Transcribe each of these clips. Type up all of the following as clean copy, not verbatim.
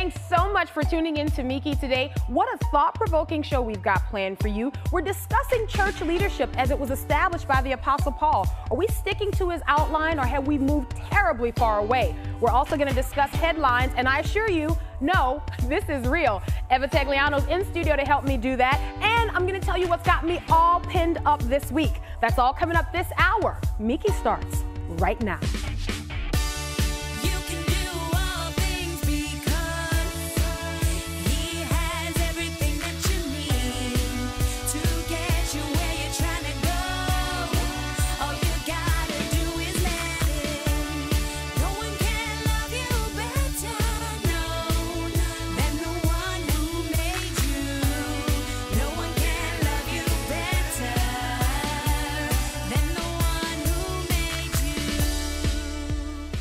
Thanks so much for tuning in to Meeke today. What a thought-provoking show we've got planned for you. We're discussing church leadership as it was established by the Apostle Paul. Are we sticking to his outline, or have we moved terribly far away? We're also going to discuss headlines, and I assure you, no, this is real. Eva Tagliano's in studio to help me do that, and I'm going to tell you what's got me all pinned up this week. That's all coming up this hour. Meeke starts right now.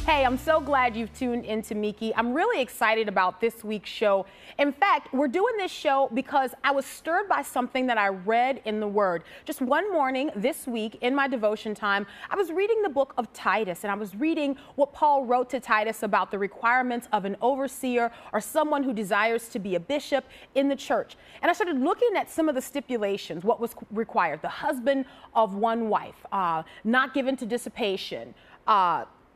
Hey, I'm so glad you've tuned into Meeke. I'm really excited about this week's show. In fact, we're doing this show because I was stirred by something that I read in the Word. Just one morning this week in my devotion time, I was reading the book of Titus, and I was reading what Paul wrote to Titus about the requirements of an overseer or someone who desires to be a bishop in the church. And I started looking at some of the stipulations, what was required: the husband of one wife, not given to dissipation,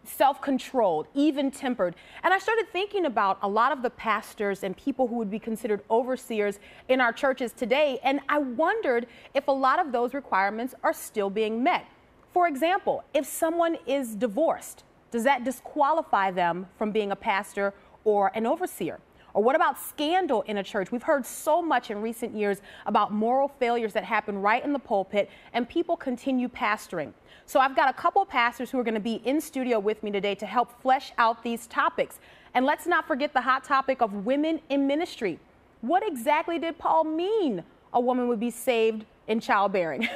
self-controlled, even-tempered. And I started thinking about a lot of the pastors and people who would be considered overseers in our churches today, and I wondered if a lot of those requirements are still being met. For example, if someone is divorced, does that disqualify them from being a pastor or an overseer? Or what about scandal in a church? We've heard so much in recent years about moral failures that happen right in the pulpit, and people continue pastoring. So I've got a couple pastors who are going to be in studio with me today to help flesh out these topics. And let's not forget the hot topic of women in ministry. What exactly did Paul mean a woman would be saved in childbearing?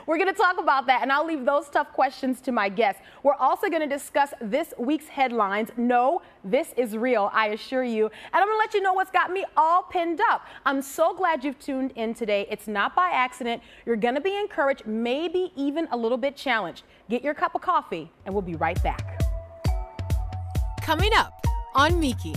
We're going to talk about that, and I'll leave those tough questions to my guests. We're also going to discuss this week's headlines. No, this is real, I assure you. And I'm going to let you know what's got me all pinned up. I'm so glad you've tuned in today. It's not by accident. You're going to be encouraged, maybe even a little bit challenged. Get your cup of coffee, and we'll be right back. Coming up on Meeke.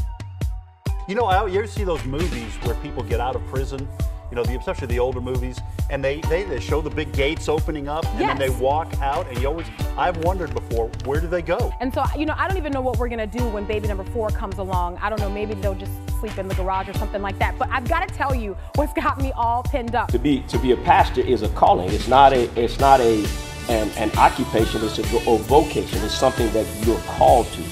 You know, you ever see those movies where people get out of prison? You know, especially the older movies, and they show the big gates opening up, and then they walk out, and I've wondered before, where do they go? And so, you know, I don't even know what we're going to do when baby number 4 comes along. I don't know, maybe they'll just sleep in the garage or something like that. But I've got to tell you what's got me all pinned up. To be a pastor is a calling. It's not an occupation. It's a vocation. It's something that you're called to.